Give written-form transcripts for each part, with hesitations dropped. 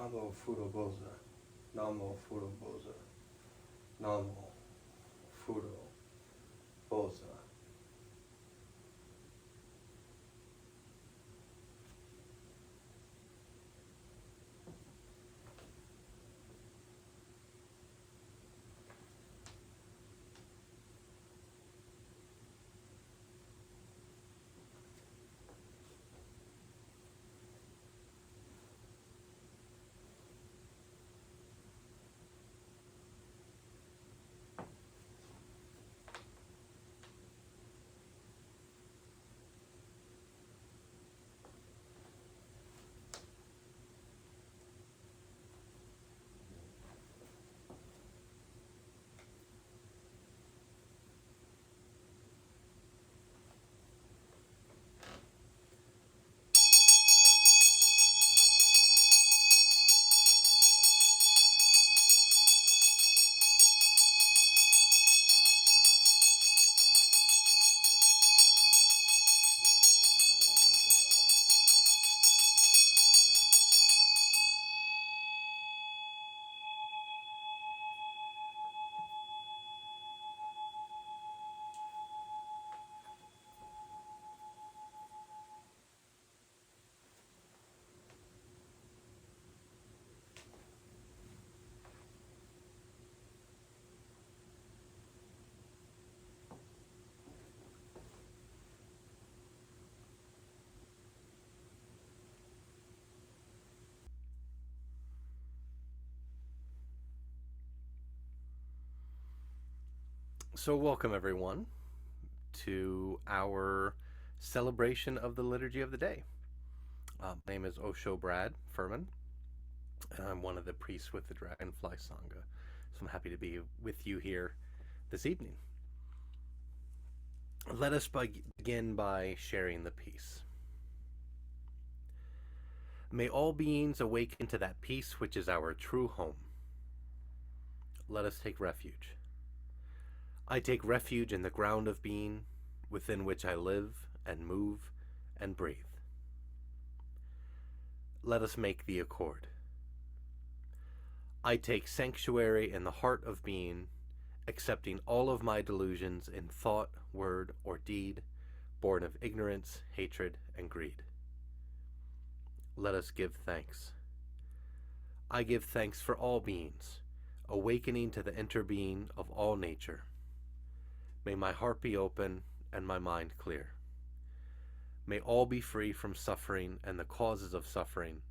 Namo Furobosa, Namo Furobosa, Namo Furobosa. So welcome everyone to our celebration of the Liturgy of the Day. My name is Osho Brad Furman, and I'm one of the priests with the Dragonfly Sangha. So I'm happy to be with you here this evening. Let us begin by sharing the peace. May all beings awaken to that peace which is our true home. Let us take refuge. I take refuge in the ground of being, within which I live and move and breathe. Let us make the accord. I take sanctuary in the heart of being, accepting all of my delusions in thought, word, or deed, born of ignorance, hatred, and greed. Let us give thanks. I give thanks for all beings, awakening to the interbeing of all nature. May my heart be open and my mind clear. May all be free from suffering and the causes of suffering,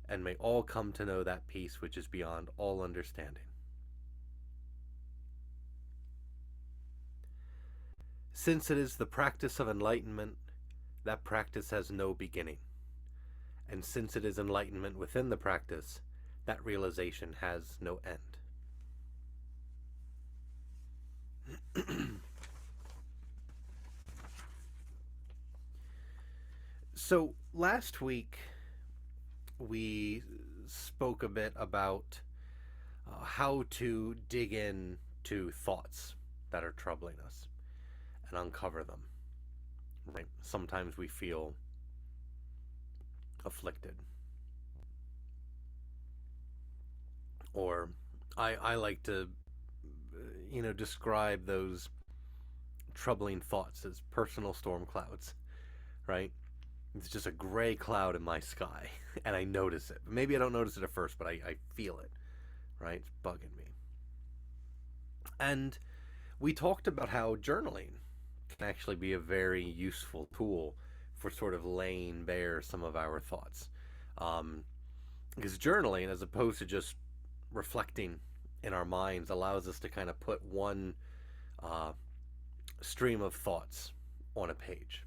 and may all come to know that peace which is beyond all understanding. Since it is the practice of enlightenment, that practice has no beginning. And since it is enlightenment within the practice, that realization has no end. So last week we spoke a bit about how to dig into thoughts that are troubling us and uncover them. Right? Sometimes we feel afflicted, or I like to describe those troubling thoughts as personal storm clouds, right? It's just a gray cloud in my sky, and I notice it. Maybe I don't notice it at first, but I feel it, right? It's bugging me. And we talked about how journaling can actually be a very useful tool for sort of laying bare some of our thoughts. Because journaling, as opposed to just reflecting in our minds, allows us to kind of put one stream of thoughts on a page.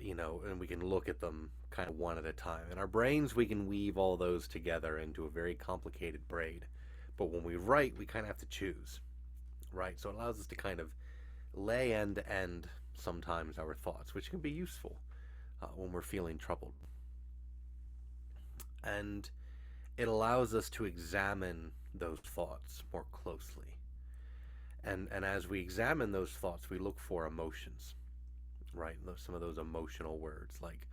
And we can look at them kind of one at a time. In our brains, we can weave all those together into a very complicated braid. But when we write, we kind of have to choose, right? So it allows us to kind of lay end to end sometimes our thoughts, which can be useful when we're feeling troubled. And it allows us to examine those thoughts more closely. And as we examine those thoughts, we look for emotions. Right, some of those emotional words like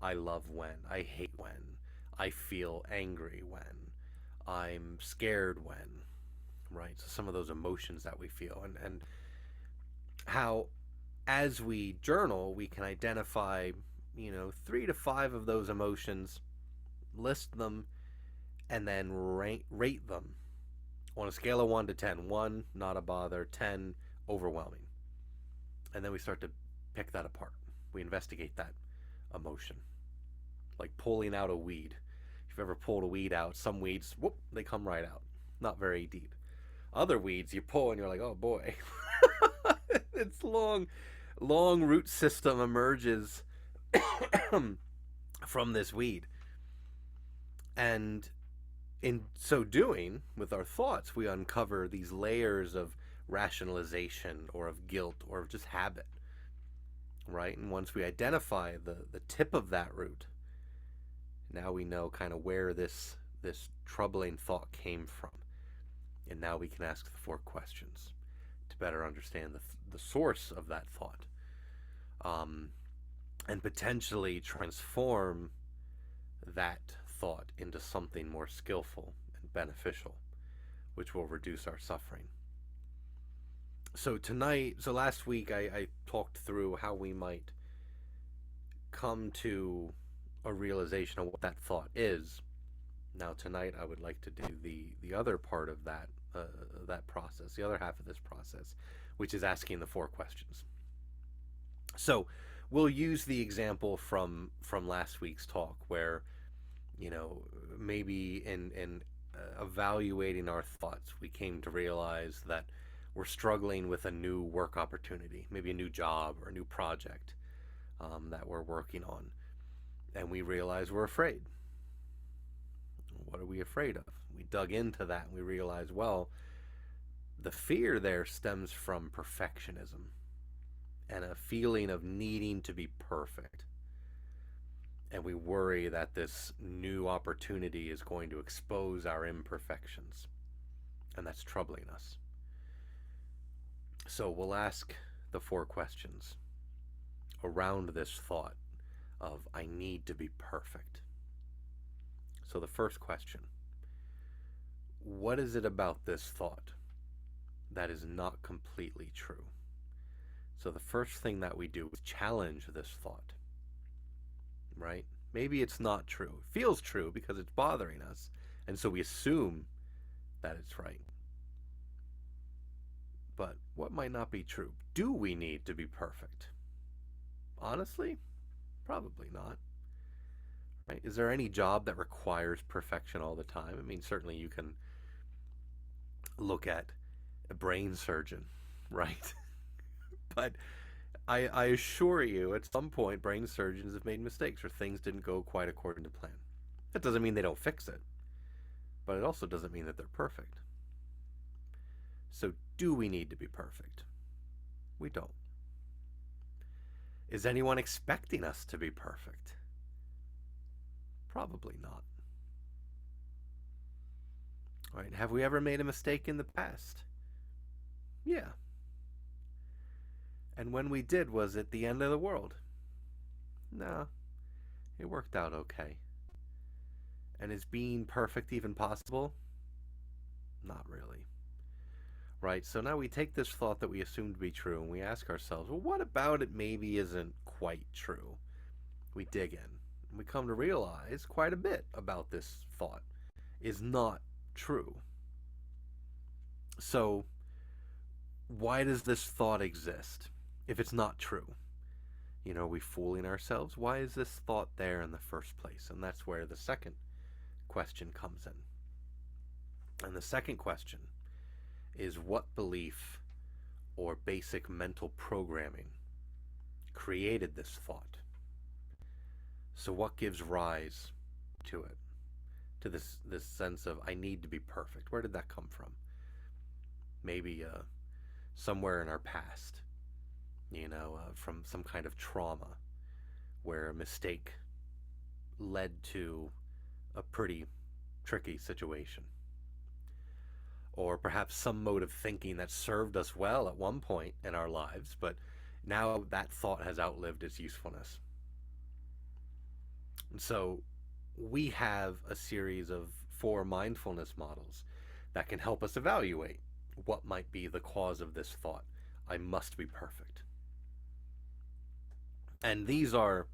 I love when, I hate when, I feel angry when, I'm scared when, right? So some of those emotions that we feel, and how as we journal, we can identify, 3 to 5 of those emotions, list them, and then rate them on a scale of 1 to 10. 1, not a bother. 10, overwhelming. And then we start to pick that apart. We investigate that emotion, like pulling out a weed. If you've ever pulled a weed out, some weeds, whoop, they come right out. Not very deep. Other weeds you pull and you're like, oh boy. It's long root system emerges from this weed. And in so doing, with our thoughts, we uncover these layers of rationalization or of guilt or of just habit, right? And once we identify the tip of that root, now we know kind of where this troubling thought came from. And now we can ask the 4 questions to better understand the source of that thought, and potentially transform that thought into something more skillful and beneficial, which will reduce our suffering. So last week I talked through how we might come to a realization of what that thought is. Now tonight I would like to do the other part of that process, the other half of this process, which is asking the 4 questions. So we'll use the example from last week's talk where, maybe in evaluating our thoughts, we came to realize that we're struggling with a new work opportunity, maybe a new job or a new project that we're working on. And we realize we're afraid. What are we afraid of? We dug into that and we realized, well, the fear there stems from perfectionism and a feeling of needing to be perfect. And we worry that this new opportunity is going to expose our imperfections. And that's troubling us. So we'll ask the 4 questions around this thought of I need to be perfect. So the first question, what is it about this thought that is not completely true? So the first thing that we do is challenge this thought, right? Maybe it's not true. It feels true because it's bothering us, and so we assume that it's right. But what might not be true? Do we need to be perfect? Honestly, probably not. Right? Is there any job that requires perfection all the time? I mean, certainly you can look at a brain surgeon, right? But I assure you, at some point, brain surgeons have made mistakes or things didn't go quite according to plan. That doesn't mean they don't fix it, but it also doesn't mean that they're perfect. So do we need to be perfect? We don't. Is anyone expecting us to be perfect? Probably not. All right, have we ever made a mistake in the past? Yeah. And when we did, was it the end of the world? No, it worked out okay. And is being perfect even possible? Not really. Right, so now we take this thought that we assume to be true and we ask ourselves, well, what about it maybe isn't quite true? We dig in and we come to realize quite a bit about this thought is not true. So why does this thought exist if it's not true? Are we fooling ourselves? Why is this thought there in the first place? And that's where the second question comes in. And the second question is, what belief or basic mental programming created this thought? So what gives rise to it? To this sense of I need to be perfect. Where did that come from? Maybe somewhere in our past, from some kind of trauma where a mistake led to a pretty tricky situation. Or perhaps some mode of thinking that served us well at one point in our lives, but now that thought has outlived its usefulness. And so we have a series of 4 mindfulness models that can help us evaluate what might be the cause of this thought. I must be perfect. And these are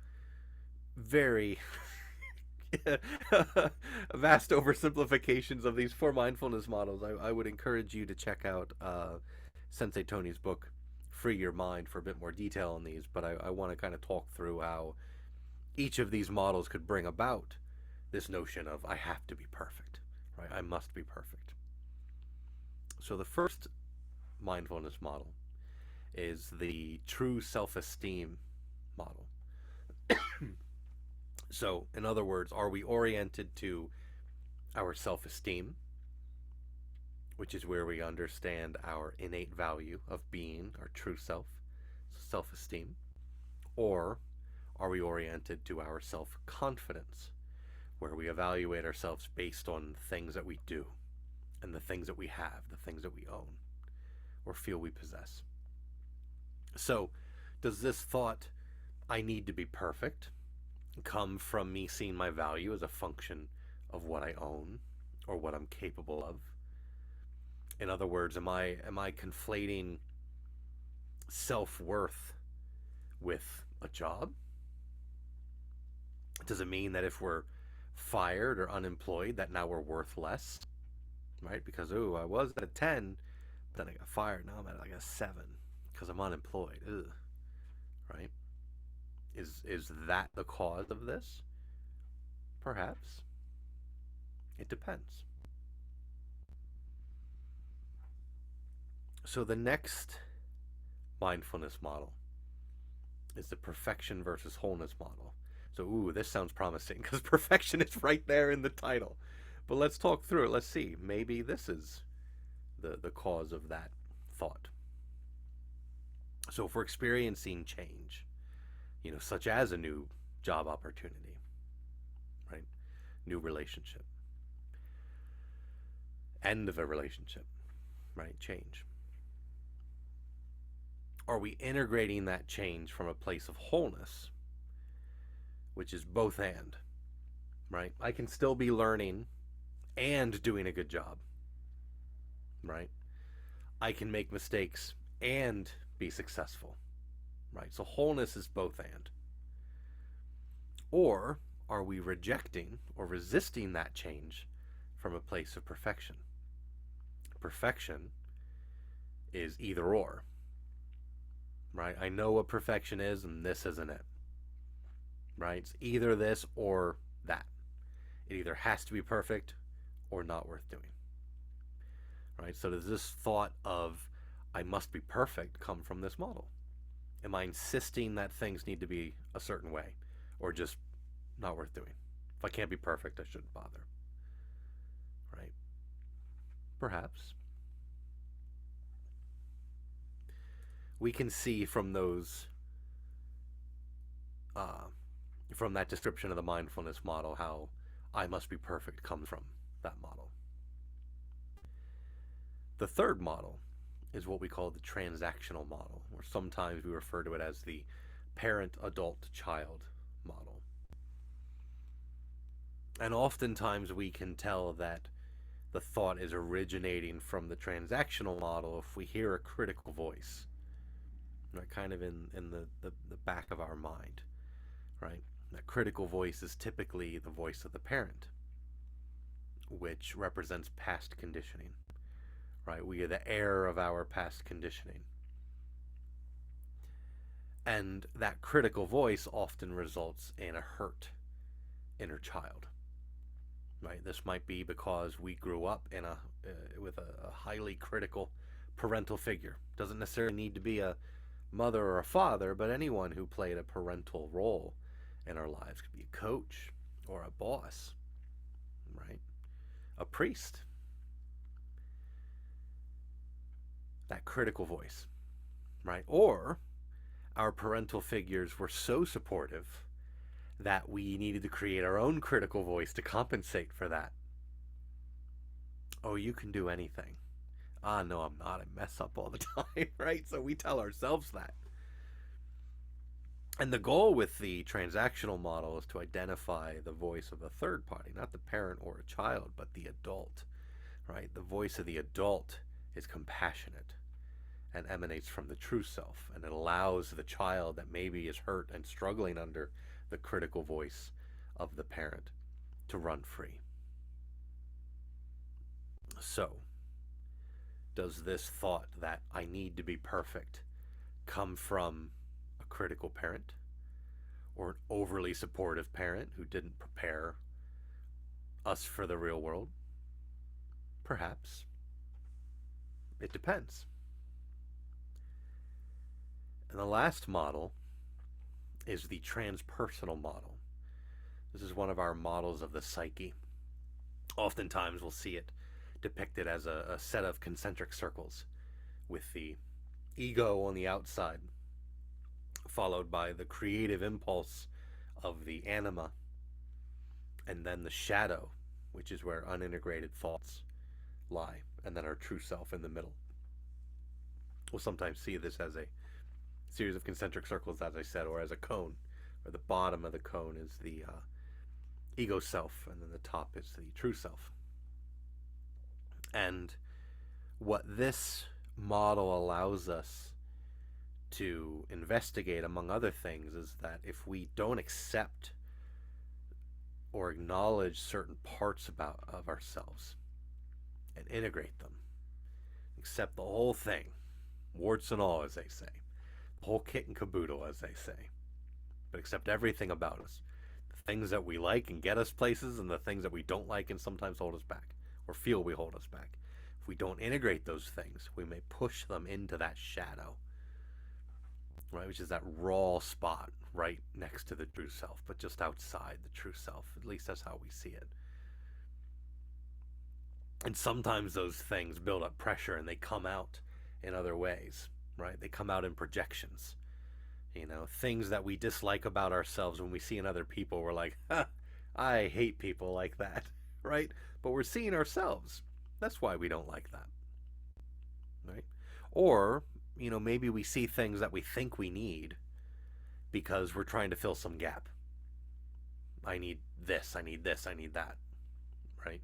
very vast oversimplifications of these 4 mindfulness models. I would encourage you to check out Sensei Tony's book, Free Your Mind, for a bit more detail on these, but I want to kind of talk through how each of these models could bring about this notion of I have to be perfect, right? I must be perfect. So the first mindfulness model is the true self-esteem model. So, in other words, are we oriented to our self-esteem, which is where we understand our innate value of being, our true self, self-esteem, or are we oriented to our self-confidence, where we evaluate ourselves based on things that we do and the things that we have, the things that we own or feel we possess? So, does this thought, I need to be perfect, come from me seeing my value as a function of what I own or what I'm capable of? In other words, am I conflating self-worth with a job? Does it mean that if we're fired or unemployed that now we're worth less? Right? Because, I was at a 10, but then I got fired. Now I'm at like a 7 because I'm unemployed. Ugh. Right? Is that the cause of this? Perhaps. It depends. So the next mindfulness model is the perfection versus wholeness model. So, this sounds promising because perfection is right there in the title. But let's talk through it. Let's see. Maybe this is the cause of that thought. So if we're experiencing change, such as a new job opportunity, right? New relationship. End of a relationship, right? Change. Are we integrating that change from a place of wholeness, which is both and, right? I can still be learning and doing a good job, right? I can make mistakes and be successful, right? So wholeness is both and. Or are we rejecting or resisting that change from a place of perfection? Perfection is either or, right? I know what perfection is and this isn't it, right? It's either this or that. It either has to be perfect or not worth doing, right? So does this thought of I must be perfect come from this model? Am I insisting that things need to be a certain way, or just not worth doing? If I can't be perfect, I shouldn't bother, right? Perhaps. We can see from those, from that description of the mindfulness model, how I must be perfect comes from that model. The third model is what we call the transactional model, or sometimes we refer to it as the parent-adult-child model. And oftentimes we can tell that the thought is originating from the transactional model if we hear a critical voice, right, kind of in the back of our mind, right? That critical voice is typically the voice of the parent, which represents past conditioning, right? We are the heir of our past conditioning. And that critical voice often results in a hurt inner child, right? This might be because we grew up in with a highly critical parental figure. Doesn't necessarily need to be a mother or a father, but anyone who played a parental role in our lives. Could be a coach or a boss, right? A priest. That critical voice, right? Or our parental figures were so supportive that we needed to create our own critical voice to compensate for that. Oh, you can do anything. No, I'm not. I mess up all the time, right? So we tell ourselves that. And the goal with the transactional model is to identify the voice of a third party, not the parent or a child, but the adult, right? The voice of the adult is compassionate and emanates from the true self, and it allows the child that maybe is hurt and struggling under the critical voice of the parent to run free. So, does this thought that I need to be perfect come from a critical parent or an overly supportive parent who didn't prepare us for the real world? Perhaps. It depends. And the last model is the transpersonal model. This is one of our models of the psyche. Oftentimes we'll see it depicted as a set of concentric circles with the ego on the outside, followed by the creative impulse of the anima, and then the shadow, which is where unintegrated thoughts lie, and then our true self in the middle. We'll sometimes see this as a series of concentric circles, as I said, or as a cone, where the bottom of the cone is the ego self, and then the top is the true self. And what this model allows us to investigate, among other things, is that if we don't accept or acknowledge certain parts of ourselves and integrate them, accept the whole thing, warts and all, as they say, the whole kit and caboodle, as they say, but accept everything about us, the things that we like and get us places, and the things that we don't like and sometimes hold us back, or feel we hold us back. If we don't integrate those things, we may push them into that shadow, right, which is that raw spot right next to the true self, but just outside the true self. At least that's how we see it. And sometimes those things build up pressure and they come out in other ways, right? They come out in projections. You know, things that we dislike about ourselves when we see in other people, we're like, I hate people like that, right? But we're seeing ourselves. That's why we don't like that, right? Or, you know, maybe we see things that we think we need because we're trying to fill some gap. I need this, I need this, I need that, right?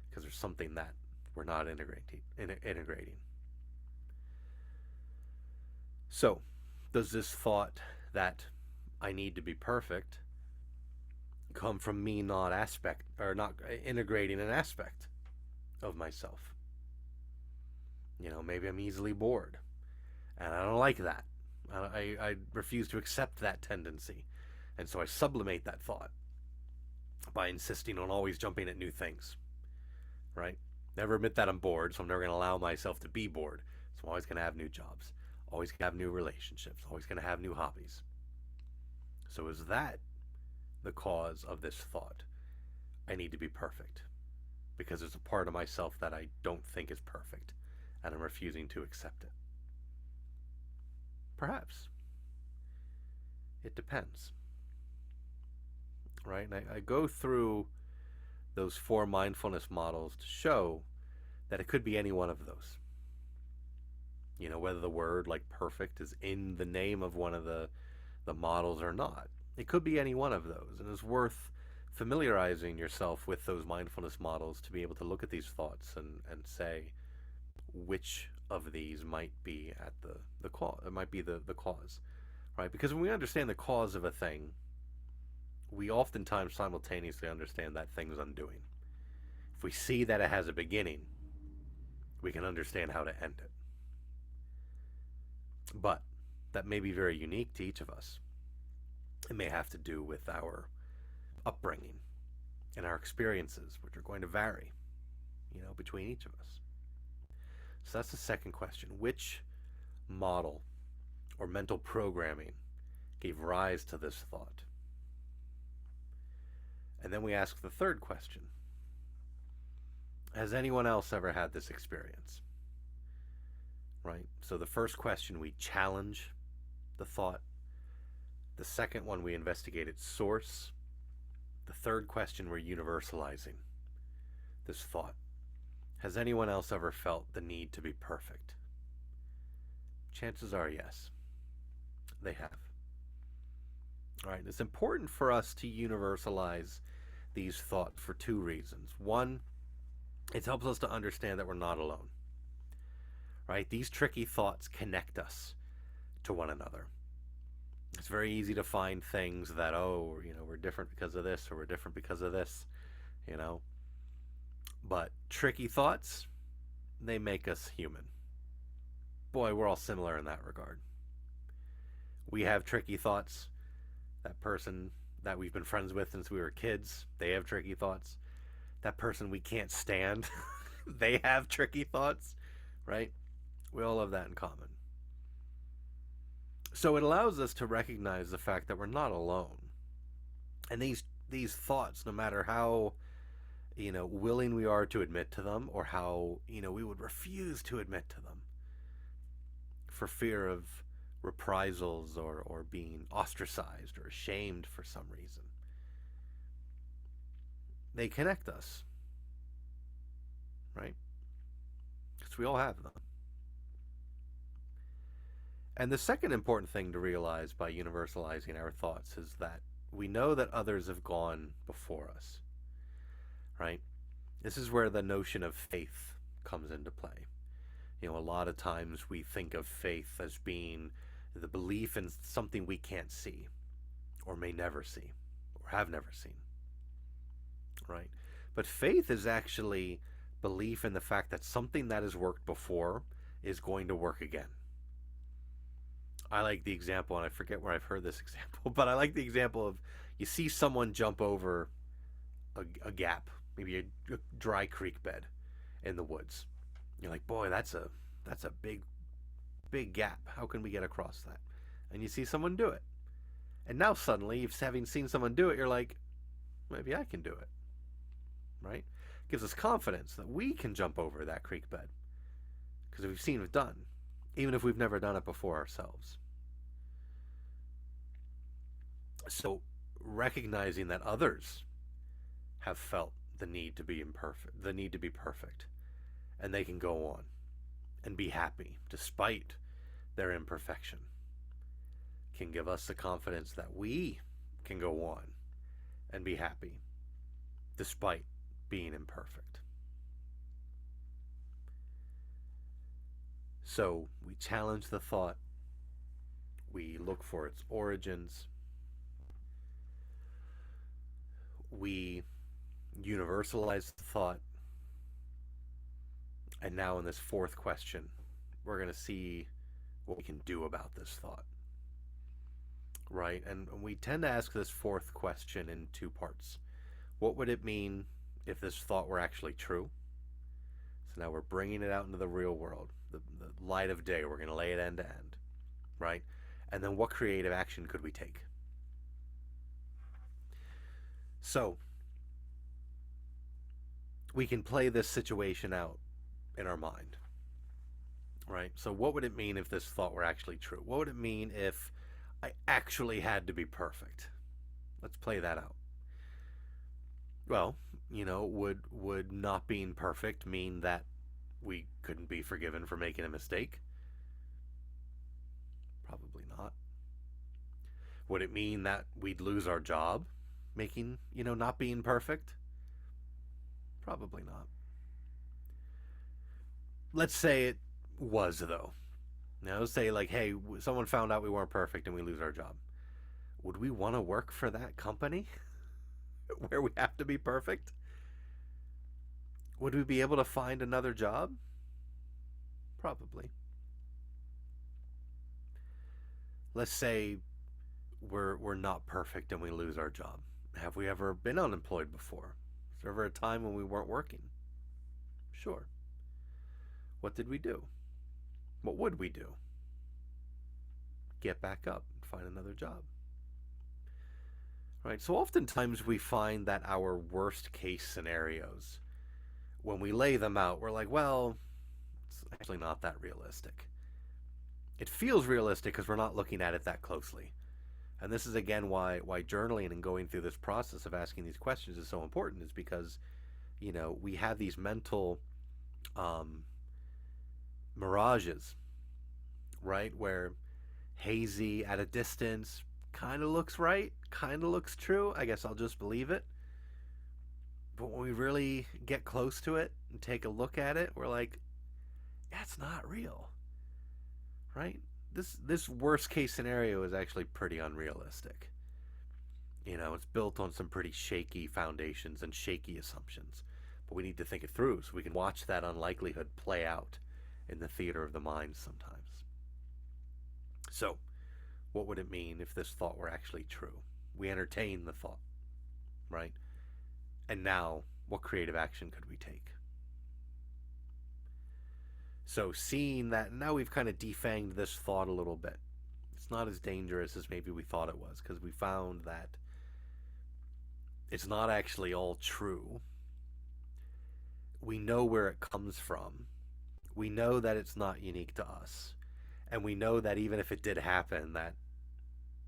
Because there's something that we're not integrating. So, does this thought that I need to be perfect come from me not integrating an aspect of myself? You know, maybe I'm easily bored, and I don't like that. I refuse to accept that tendency, and so I sublimate that thought by insisting on always jumping at new things, right? Never admit that I'm bored, so I'm never going to allow myself to be bored. So I'm always going to have new jobs, always going to have new relationships, always going to have new hobbies. So is that the cause of this thought? I need to be perfect because there's a part of myself that I don't think is perfect, and I'm refusing to accept it. Perhaps. It depends. Right? And I go through those 4 mindfulness models to show that it could be any one of those. You know, whether the word like perfect is in the name of one of the models or not. It could be any one of those, and it's worth familiarizing yourself with those mindfulness models to be able to look at these thoughts and say which of these might be at the cause. It might be the cause, right? Because when we understand the cause of a thing, we oftentimes simultaneously understand that thing's undoing. If we see that it has a beginning, we can understand how to end it. But that may be very unique to each of us. It may have to do with our upbringing and our experiences, which are going to vary, you know, between each of us. So that's the second question. Which model or mental programming gave rise to this thought? And then we ask the third question. Has anyone else ever had this experience? Right? So the first question, we challenge the thought. The second one, we investigate its source. The third question, we're universalizing this thought. Has anyone else ever felt the need to be perfect? Chances are yes, they have. All right, it's important for us to universalize these thoughts for two reasons. One, it helps us to understand that we're not alone. Right? These tricky thoughts connect us to one another. It's very easy to find things that, oh, we're different because of this, or we're different because of this, you know. But tricky thoughts, they make us human. Boy, we're all similar in that regard. We have tricky thoughts. That person that we've been friends with since we were kids, they have tricky thoughts. That person we can't stand, they have tricky thoughts, right? We all have that in common. So it allows us to recognize the fact that we're not alone. And these thoughts, no matter how willing we are to admit to them, or how we would refuse to admit to them for fear of reprisals, or being ostracized or ashamed for some reason, they connect us, right? Because we all have them. And the second important thing to realize by universalizing our thoughts is that we know that others have gone before us, right? This is where the notion of faith comes into play. A lot of times we think of faith as being the belief in something we can't see, or may never see, or have never seen, right? But faith is actually belief in the fact that something that has worked before is going to work again. I like the example, and I forget where I've heard this example, but I like the example of, you see someone jump over a gap, maybe a dry creek bed in the woods. You're like, boy, that's a big gap. How can we get across that? And you see someone do it. And now suddenly, having seen someone do it, you're like, maybe I can do it, right? It gives us confidence that we can jump over that creek bed because we've seen it done, even if we've never done it before ourselves. So recognizing that others have felt the need to be perfect, and they can go on and be happy despite their imperfection, can give us the confidence that we can go on and be happy despite being imperfect. So we challenge the thought, we look for its origins, we universalize the thought, and now in this fourth question, we're going to see what we can do about this thought, right? And we tend to ask this fourth question in two parts. What would it mean if this thought were actually true? So now we're bringing it out into the real world, the light of day. We're going to lay it end to end, right? And then what creative action could we take? So we can play this situation out in our mind, right? So what would it mean if this thought were actually true? What would it mean if I actually had to be perfect? Let's play that out. Well, would not being perfect mean that we couldn't be forgiven for making a mistake? Probably not. Would it mean that we'd lose our job not being perfect? Probably not. Let's say it was, though. Now, let's say, hey, someone found out we weren't perfect and we lose our job. Would we want to work for that company where we have to be perfect? Would we be able to find another job? Probably. Let's say we're not perfect and we lose our job. Have we ever been unemployed before? Was there ever a time when we weren't working? Sure. What did we do? What would we do? Get back up and find another job. Right? So oftentimes we find that our worst case scenarios, when we lay them out, we're like, well, it's actually not that realistic. It feels realistic because we're not looking at it that closely. And this is, again, why journaling and going through this process of asking these questions is so important, is because, we have these mental mirages, right? Where hazy, at a distance, kind of looks right, kind of looks true. I guess I'll just believe it. But when we really get close to it and take a look at it, we're like, that's not real, right? This worst case scenario is actually pretty unrealistic. It's built on some pretty shaky foundations and shaky assumptions. But we need to think it through so we can watch that unlikelihood play out in the theater of the mind sometimes. So, what would it mean if this thought were actually true? We entertain the thought, right? And now, what creative action could we take? So seeing that, now we've kind of defanged this thought a little bit. It's not as dangerous as maybe we thought it was, because we found that it's not actually all true. We know where it comes from. We know that it's not unique to us. And we know that even if it did happen, that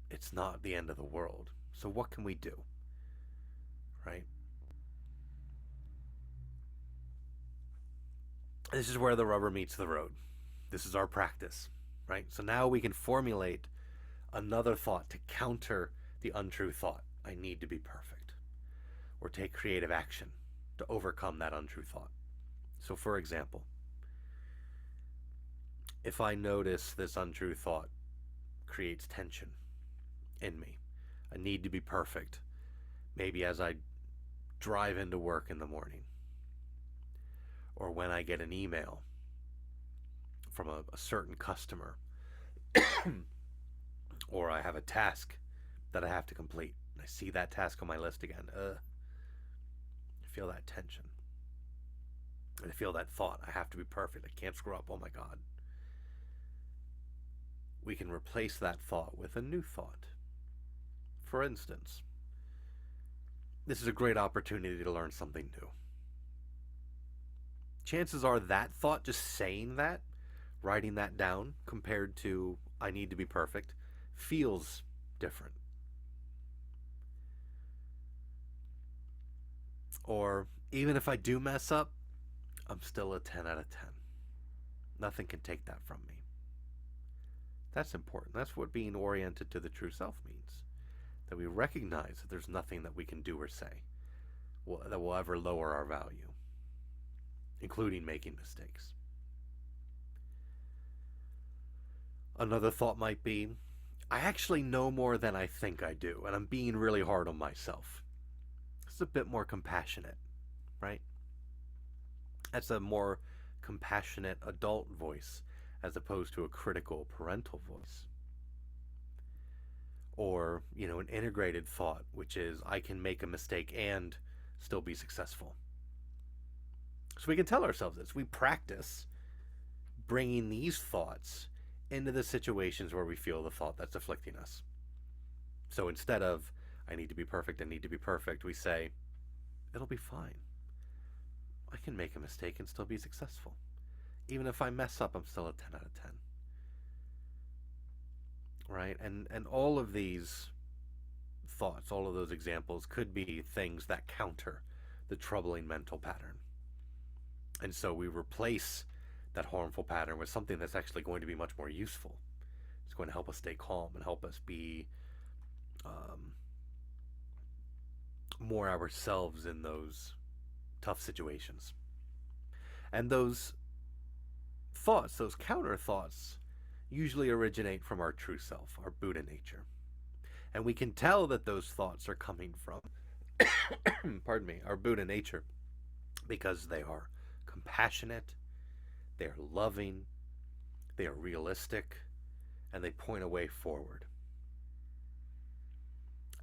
it's not the end of the world. So what can we do? Right? This is where the rubber meets the road. This is our practice, right? So now we can formulate another thought to counter the untrue thought, I need to be perfect, or take creative action to overcome that untrue thought. So for example, if I notice this untrue thought creates tension in me, I need to be perfect, maybe as I drive into work in the morning, or when I get an email from a certain customer, or I have a task that I have to complete, and I see that task on my list again, I feel that tension. And I feel that thought, I have to be perfect, I can't screw up, oh my God. We can replace that thought with a new thought. For instance, this is a great opportunity to learn something new. Chances are that thought, just saying that, writing that down, compared to I need to be perfect, feels different. Or even if I do mess up, I'm still a 10 out of 10. Nothing can take that from me. That's important. That's what being oriented to the true self means. That we recognize that there's nothing that we can do or say that will ever lower our value, including making mistakes. Another thought might be, I actually know more than I think I do, and I'm being really hard on myself. It's a bit more compassionate, right? That's a more compassionate adult voice as opposed to a critical parental voice. Or, an integrated thought, which is I can make a mistake and still be successful. So we can tell ourselves this. We practice bringing these thoughts into the situations where we feel the thought that's afflicting us. So instead of, I need to be perfect, we say, it'll be fine. I can make a mistake and still be successful. Even if I mess up, I'm still a 10 out of 10. Right? And all of these thoughts, all of those examples could be things that counter the troubling mental pattern. And so we replace that harmful pattern with something that's actually going to be much more useful. It's going to help us stay calm and help us be more ourselves in those tough situations. And those thoughts, those counter thoughts, usually originate from our true self, our Buddha nature. And we can tell that those thoughts are coming from, our Buddha nature, because they are compassionate, they are loving, they are realistic, and they point a way forward.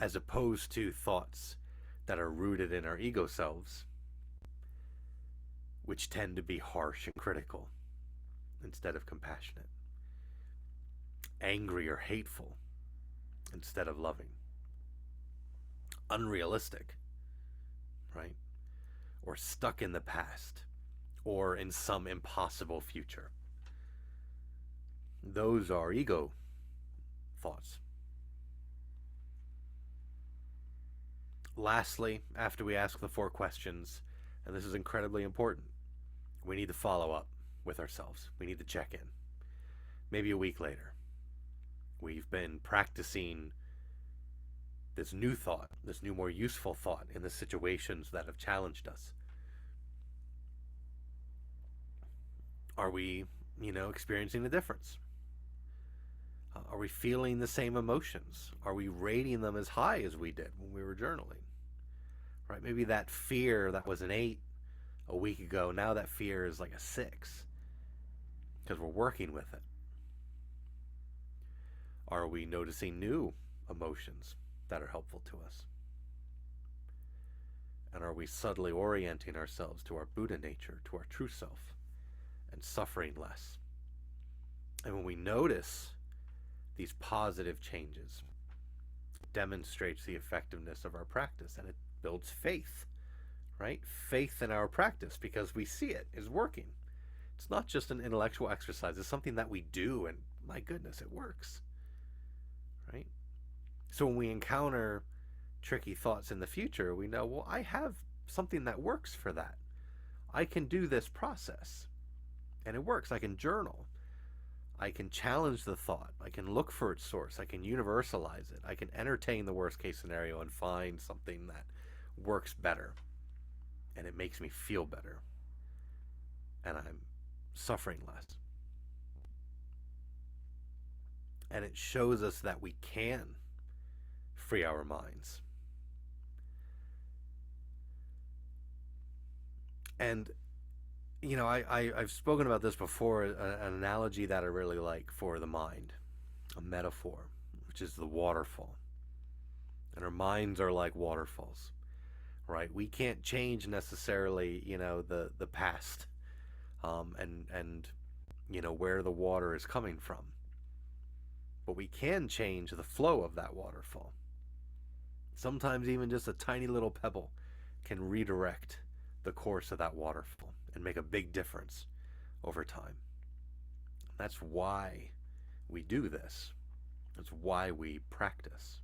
As opposed to thoughts that are rooted in our ego selves, which tend to be harsh and critical instead of compassionate. Angry or hateful instead of loving. Unrealistic, right? Or stuck in the past, or in some impossible future. Those are ego thoughts. Lastly, after we ask the 4 questions, and this is incredibly important, we need to follow up with ourselves. We need to check in. Maybe a week later. We've been practicing this new thought, this new, more useful thought in the situations that have challenged us? Are we, experiencing a difference? Are we feeling the same emotions? Are we rating them as high as we did when we were journaling? Right? Maybe that fear that was an 8 a week ago, now that fear is like a 6 because we're working with it. Are we noticing new emotions that are helpful to us? And are we subtly orienting ourselves to our Buddha nature, to our true self, and suffering less? And when we notice these positive changes, it demonstrates the effectiveness of our practice, and it builds faith, right? Faith in our practice, because we see it is working. It's not just an intellectual exercise. It's something that we do, and my goodness, it works, right? So when we encounter tricky thoughts in the future, we know, well, I have something that works for that. I can do this process, and it works. I can journal. I can challenge the thought. I can look for its source. I can universalize it. I can entertain the worst case scenario and find something that works better, and it makes me feel better, and I'm suffering less. And it shows us that we can free our minds. And I've spoken about this before, an analogy that I really like for the mind, a metaphor, which is the waterfall. And our minds are like waterfalls, right? We can't change necessarily, the past, and where the water is coming from. But we can change the flow of that waterfall. Sometimes even just a tiny little pebble can redirect the course of that waterfall and make a big difference over time. That's why we do this. That's why we practice.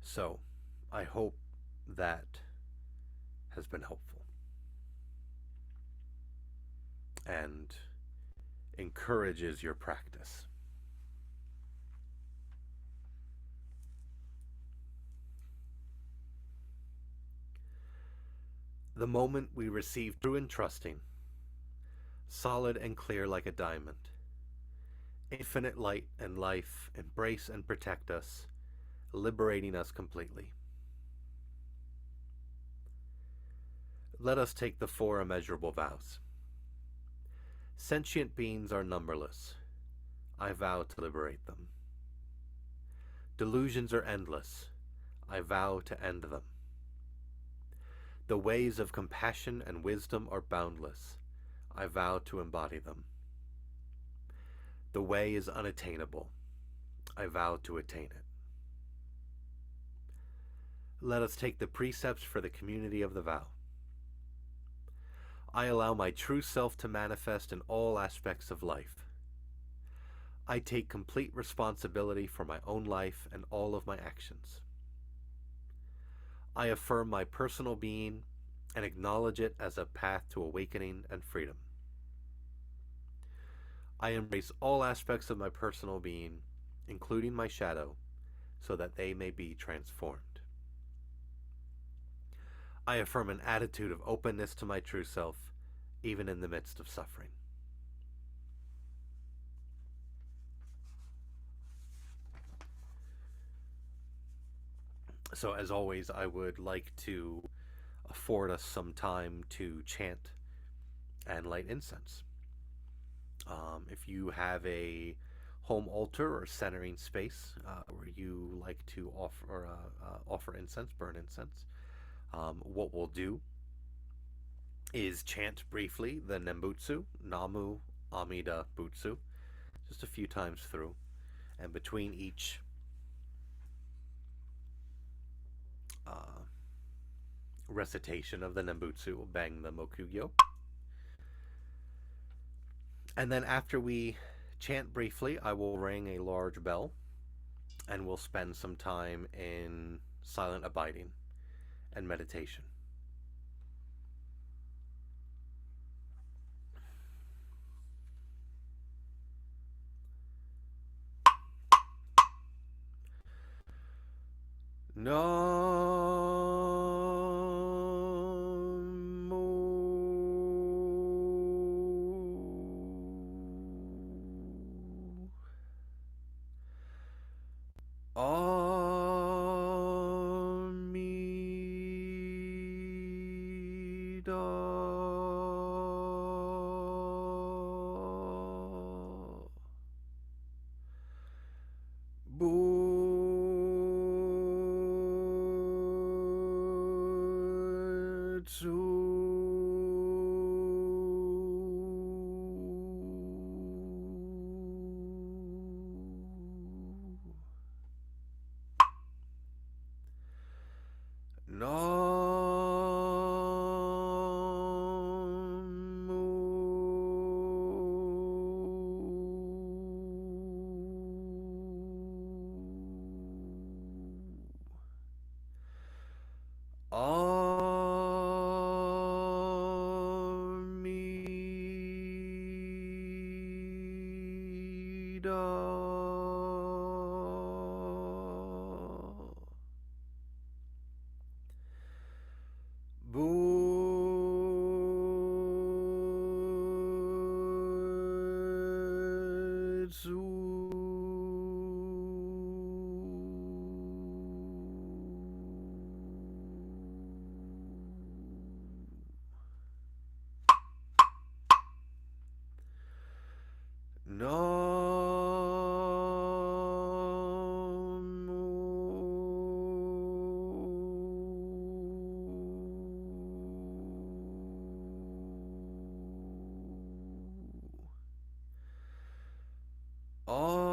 So, I hope that has been helpful and encourages your practice. The moment we receive true and trusting, solid and clear like a diamond, infinite light and life embrace and protect us, liberating us completely. Let us take the 4 immeasurable vows. Sentient beings are numberless. I vow to liberate them. Delusions are endless. I vow to end them. The ways of compassion and wisdom are boundless. I vow to embody them. The way is unattainable. I vow to attain it. Let us take the precepts for the community of the vow. I allow my true self to manifest in all aspects of life. I take complete responsibility for my own life and all of my actions. I affirm my personal being and acknowledge it as a path to awakening and freedom. I embrace all aspects of my personal being, including my shadow, so that they may be transformed. I affirm an attitude of openness to my true self, even in the midst of suffering. So as always, I would like to afford us some time to chant and light incense. If you have a home altar or centering space where you like to offer incense, burn incense, what we'll do is chant briefly the Nembutsu, Namu Amida Butsu, just a few times through, and between each recitation of the Nembutsu, we'll bang the Mokugyo. And then after we chant briefly, I will ring a large bell, and we'll spend some time in silent abiding and meditation. Namo Amida Butsu Amida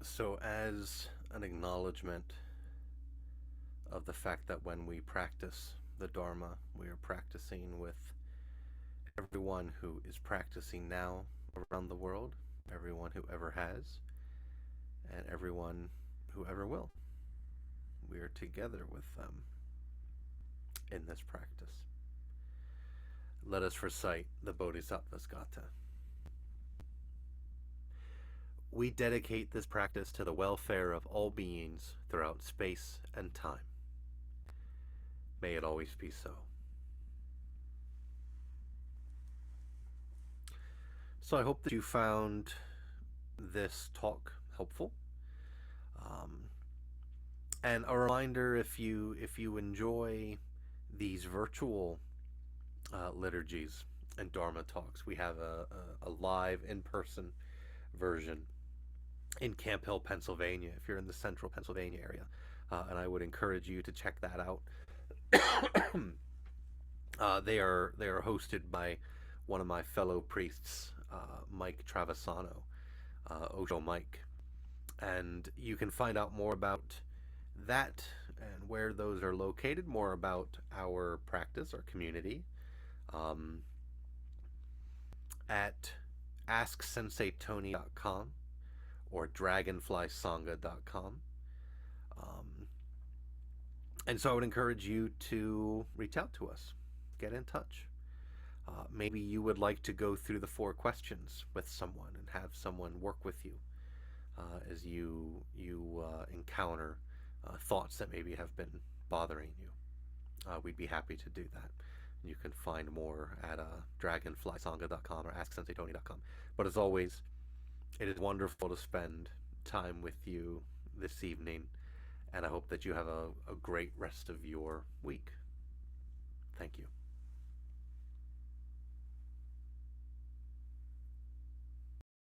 So, as an acknowledgement of the fact that when we practice the Dharma, we are practicing with everyone who is practicing now around the world, everyone who ever has, and everyone who ever will. We are together with them in this practice. Let us recite the Bodhisattva's Gatha. We dedicate this practice to the welfare of all beings throughout space and time. May it always be so. So I hope that you found this talk helpful. And a reminder, if you enjoy these virtual liturgies and Dharma talks, we have a live in-person version in Camp Hill, Pennsylvania, if you're in the central Pennsylvania area. And I would encourage you to check that out. They are hosted by one of my fellow priests, Mike Travisano, Osho Mike. And you can find out more about that and where those are located, more about our practice, our community, at AskSenseiTony.com or DragonflySangha.com. And so I would encourage you to reach out to us, get in touch. Maybe you would like to go through the 4 questions with someone and have someone work with you as you encounter thoughts that maybe have been bothering you. We'd be happy to do that. You can find more at DragonflySangha.com or AskSenseiTony.com. But as always, it is wonderful to spend time with you this evening, and I hope that you have a great rest of your week. Thank you.